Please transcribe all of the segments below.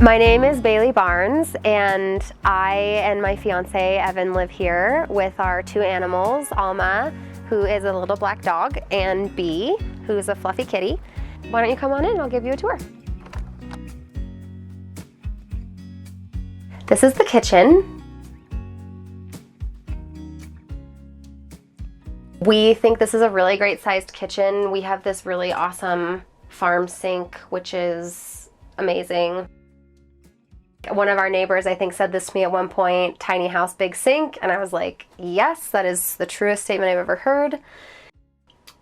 My name is Bailey Barnes, and I and my fiance Evan live here with our two animals, Alma, who is a little black dog, and Bee, who's a fluffy kitty. Why don't you come on in? I'll give you a tour. This is the kitchen. We think this is a really great sized kitchen. We have this really awesome farm sink, which is amazing. One of our neighbors, I think, said this to me at one point, tiny house, big sink, and I was like, yes, that is the truest statement I've ever heard.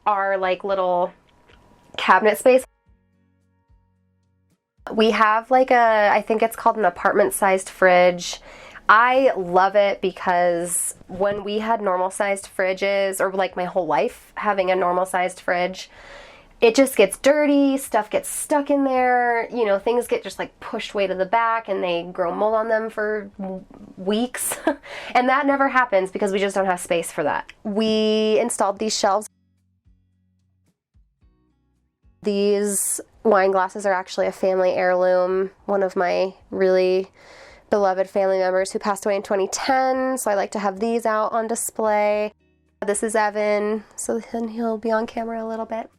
Our little cabinet space. We have I think it's called an apartment-sized fridge. I love it because when we had normal-sized fridges, or my whole life having a normal-sized fridge, it just gets dirty, stuff gets stuck in there, things get just pushed way to the back and they grow mold on them for weeks. And that never happens because we just don't have space for that. We installed these shelves. These wine glasses are actually a family heirloom. One of my really beloved family members who passed away in 2010, so I like to have these out on display. This is Evan, so then he'll be on camera a little bit.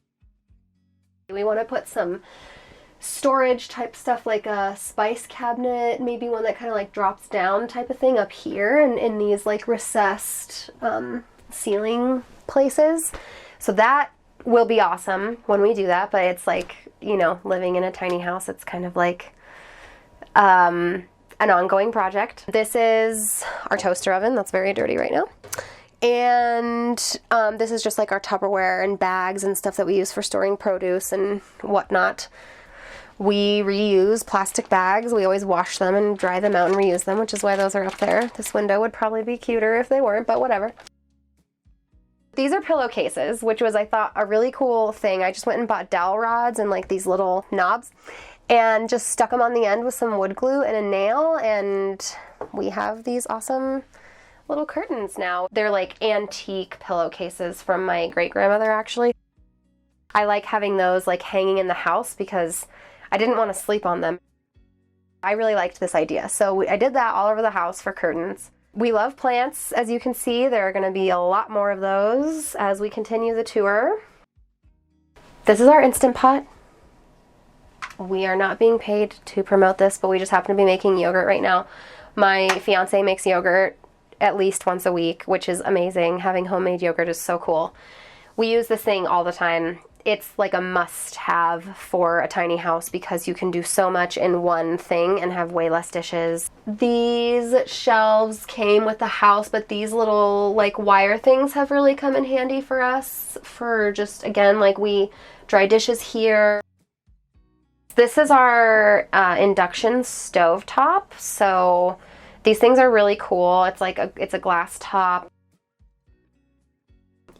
We want to put some storage type stuff, like a spice cabinet, maybe one that kind of drops down type of thing up here and in these recessed ceiling places. So that will be awesome when we do that, but it's living in a tiny house, it's kind of an ongoing project. This is our toaster oven that's very dirty right now. And this is just our Tupperware and bags and stuff that we use for storing produce and whatnot. We reuse plastic bags. We always wash them and dry them out and reuse them, which is why those are up there. This window would probably be cuter if they weren't, but whatever. These are pillowcases, which was, I thought, a really cool thing. I just went and bought dowel rods and these little knobs and just stuck them on the end with some wood glue and a nail, and we have these awesome little curtains now. They're antique pillowcases from my great-grandmother, actually. I like having those hanging in the house because I didn't want to sleep on them. I really liked this idea, so I did that all over the house for curtains. We love plants, as you can see. There are going to be a lot more of those as we continue the tour. This is our Instant Pot. We are not being paid to promote this, but we just happen to be making yogurt right now. My fiance makes yogurt at least once a week, which is amazing. Having homemade yogurt is so cool. We use this thing all the time. It's a must-have for a tiny house because you can do so much in one thing and have way less dishes. These shelves came with the house, but these little wire things have really come in handy for us for just, again, we dry dishes here. This is our induction stovetop. So these things are really cool. It's it's a glass top.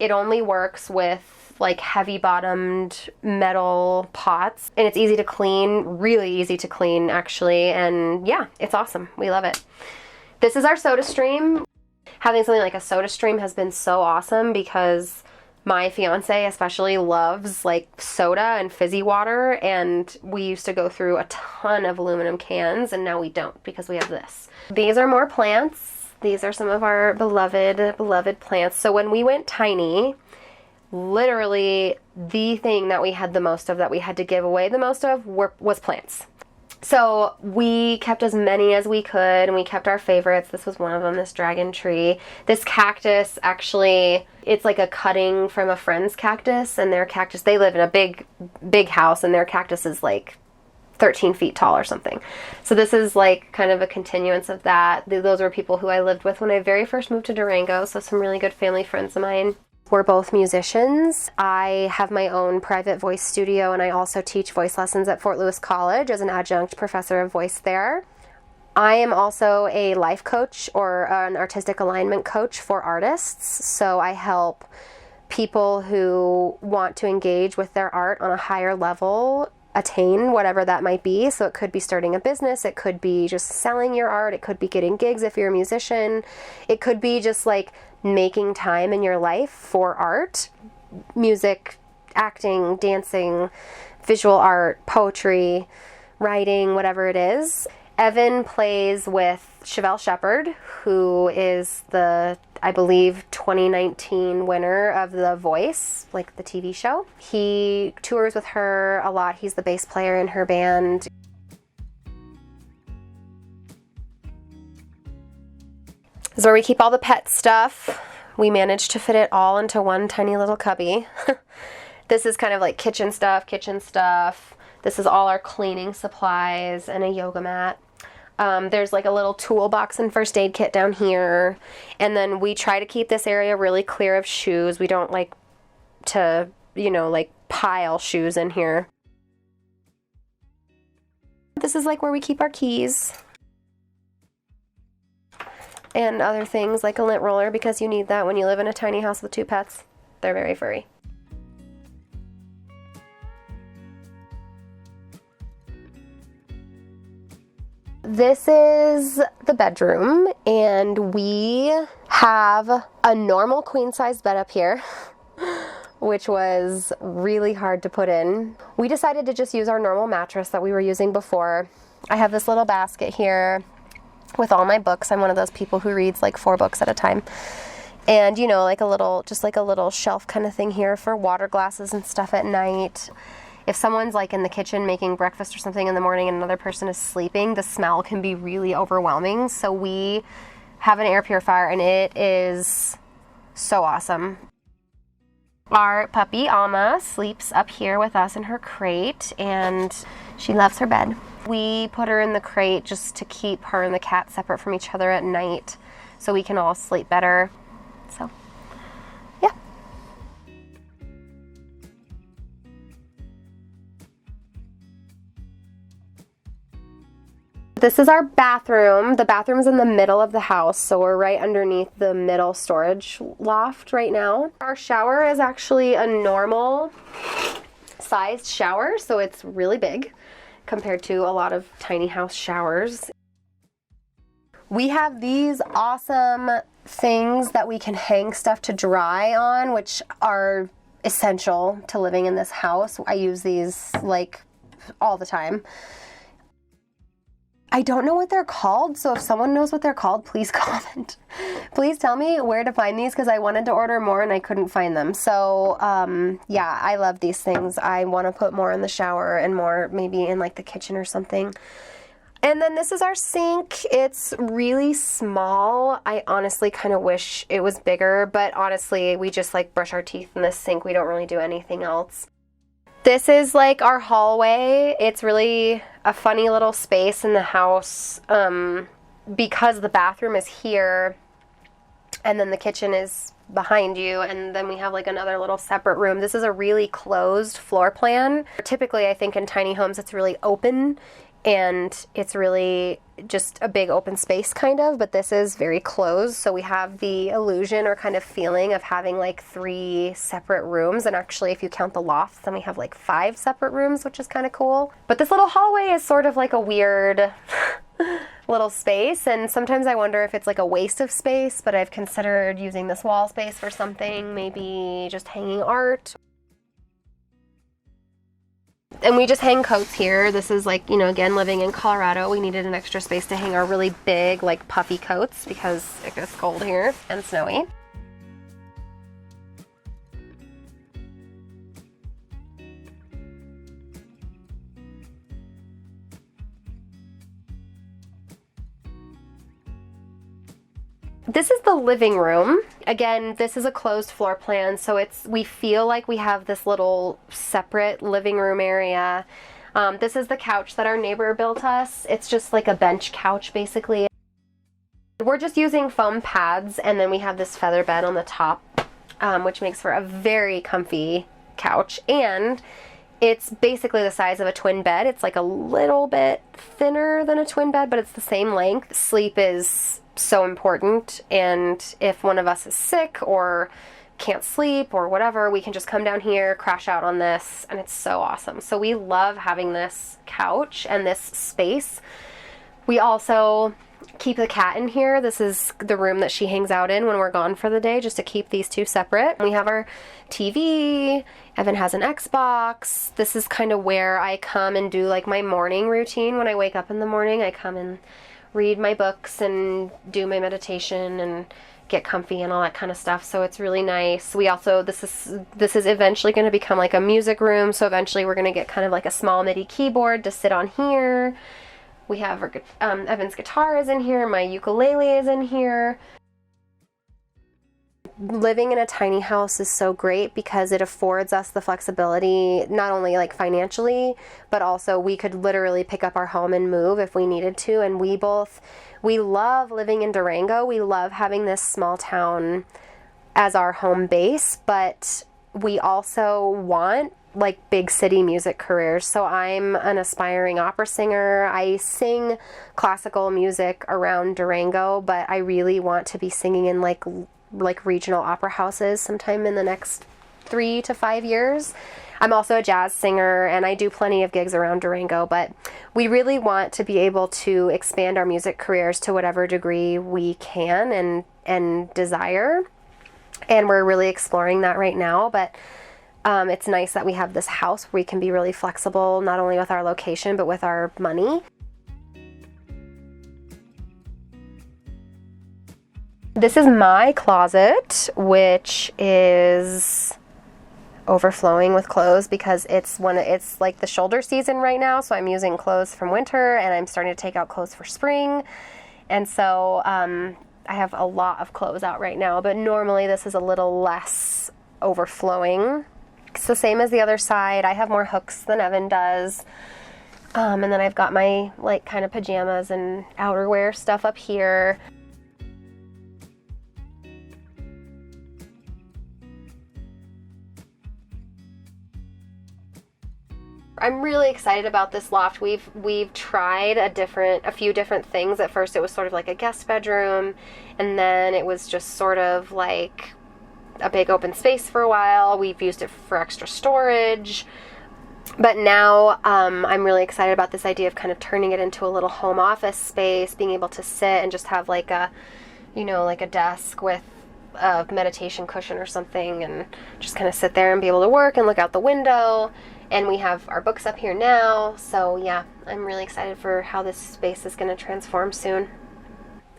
It only works with heavy bottomed metal pots, and it's easy to clean, really easy to clean actually, and yeah, it's awesome. We love it. This is our soda stream. Having something like a soda stream has been so awesome because my fiance especially loves soda and fizzy water, and we used to go through a ton of aluminum cans, and now we don't because we have this. These are more plants. These are some of our beloved plants. So when we went tiny, literally the thing that we had the most of, that we had to give away the most of, was plants. So we kept as many as we could, and we kept our favorites. This was one of them, this dragon tree. This cactus, actually, it's a cutting from a friend's cactus, and their cactus, they live in a big house, and their cactus is 13 feet tall or something. So this is kind of a continuance of that. Those were people who I lived with when I very first moved to Durango, so some really good family friends of mine. We're both musicians. I have my own private voice studio, and I also teach voice lessons at Fort Lewis College as an adjunct professor of voice there. I am also a life coach, or an artistic alignment coach for artists, so I help people who want to engage with their art on a higher level attain whatever that might be. So it could be starting a business, it could be just selling your art, it could be getting gigs if you're a musician, it could be just making time in your life for art, music, acting, dancing, visual art, poetry, riding, whatever it is. Evan plays with Chevelle Shepherd, who is the, I believe, 2019 winner of The Voice, like the TV show. He tours with her a lot. He's the bass player in her band. This is where we keep all the pet stuff. We managed to fit it all into one tiny little cubby. This is kind of like kitchen stuff. This is all our cleaning supplies and a yoga mat. There's like a little toolbox and first aid kit down here. And then we try to keep this area really clear of shoes. We don't like to, you know, like pile shoes in here. This is like where we keep our keys. And other things like a lint roller, because you need that when you live in a tiny house with 2 pets. They're very furry. This is the bedroom, and we have a normal queen-size bed up here, which was really hard to put in. We decided to just use our normal mattress that we were using before. I have this little basket here with all my books. I'm one of those people who reads like 4 books at a time. And, you know, like a little, just like a little shelf kind of thing here for water glasses and stuff at night. If someone's like in the kitchen making breakfast or something in the morning and another person is sleeping, the smell can be really overwhelming. So we have an air purifier, and it is so awesome. Our puppy, Alma, sleeps up here with us in her crate, and she loves her bed. We put her in the crate just to keep her and the cat separate from each other at night so we can all sleep better. So, yeah. This is our bathroom. The bathroom's in the middle of the house, so we're right underneath the middle storage loft right now. Our shower is actually a normal sized shower, so it's really big compared to a lot of tiny house showers. We have these awesome things that we can hang stuff to dry on, which are essential to living in this house. I use these like all the time. I don't know what they're called, so if someone knows what they're called, please comment. Please tell me where to find these, because I wanted to order more and I couldn't find them. So, yeah, I love these things. I want to put more in the shower and more maybe in like the kitchen or something. And then this is our sink. It's really small. I honestly kind of wish it was bigger, but honestly, we just like brush our teeth in this sink. We don't really do anything else. This is like our hallway. It's really a funny little space in the house because the bathroom is here and then the kitchen is behind you, and then we have like another little separate room. This is a really closed floor plan. Typically, I think in tiny homes it's really open and it's really just a big open space kind of, but this is very closed, so we have the illusion or kind of feeling of having like 3 separate rooms, and actually if you count the lofts then we have like 5 separate rooms, which is kind of cool. But this little hallway is sort of like a weird little space, and sometimes I wonder if it's like a waste of space, but I've considered using this wall space for something, maybe just hanging art. And we just hang coats here. This is like, you know, again, living in Colorado, we needed an extra space to hang our really big, like, puffy coats because it gets cold here and snowy. This is the living room. Again, this is a closed floor plan, so we feel like we have this little separate living room area. This is the couch that our neighbor built us. It's just like a bench couch, basically. We're just using foam pads, and then we have this feather bed on the top, which makes for a very comfy couch. And it's basically the size of a twin bed. It's like a little bit thinner than a twin bed, but it's the same length. Sleep is so important, and if one of us is sick or can't sleep or whatever, we can just come down here, crash out on this, and it's so awesome. So we love having this couch and this space. We also keep the cat in here. This is the room that she hangs out in when we're gone for the day, just to keep these two separate. We have our TV. Evan has an Xbox. This is kind of where I come and do like my morning routine. When I wake up in the morning, I come and read my books and do my meditation and get comfy and all that kind of stuff. So it's really nice. We also, this is eventually going to become like a music room. So eventually we're going to get kind of like a small MIDI keyboard to sit on here. We have our, Evan's guitar is in here. My ukulele is in here. Living in a tiny house is so great because it affords us the flexibility, not only like financially, but also we could literally pick up our home and move if we needed to. And we love living in Durango. We love having this small town as our home base, but we also want like big city music careers. So I'm an aspiring opera singer. I sing classical music around Durango, but I really want to be singing in like regional opera houses sometime in the next 3 to 5 years. I'm also a jazz singer and I do plenty of gigs around Durango, but we really want to be able to expand our music careers to whatever degree we can and desire. And we're really exploring that right now, but it's nice that we have this house where we can be really flexible, not only with our location, but with our money. This is my closet, which is overflowing with clothes because it's like the shoulder season right now, so I'm using clothes from winter and I'm starting to take out clothes for spring. And so I have a lot of clothes out right now, but normally this is a little less overflowing. It's the same as the other side. I have more hooks than Evan does. And then I've got my like kind of pajamas and outerwear stuff up here. I'm really excited about this loft. We've tried a few different things. At first it was sort of like a guest bedroom, and then it was just sort of like a big open space for a while. We've used it for extra storage. But now I'm really excited about this idea of kind of turning it into a little home office space, being able to sit and just have like a, like a desk with a meditation cushion or something and just kind of sit there and be able to work and look out the window. And we have our books up here now. So yeah, I'm really excited for how this space is going to transform soon.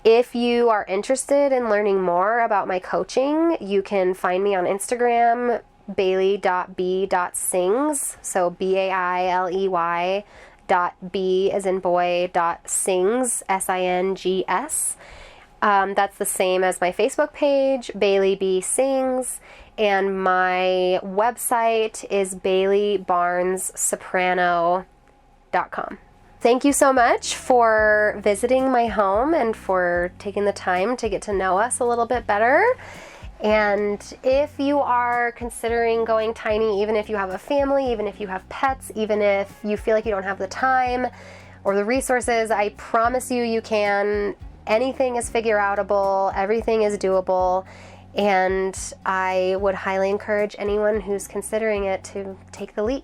If you are interested in learning more about my coaching, you can find me on Instagram, bailey.b.sings. So BAILEY .b as in boy .sings, SINGS. That's the same as my Facebook page, Bailey B. Sings. And my website is baileybarnessoprano.com. Thank you so much for visiting my home and for taking the time to get to know us a little bit better. And if you are considering going tiny, even if you have a family, even if you have pets, even if you feel like you don't have the time or the resources, I promise you can. Anything is figure-outable, everything is doable. And I would highly encourage anyone who's considering it to take the leap.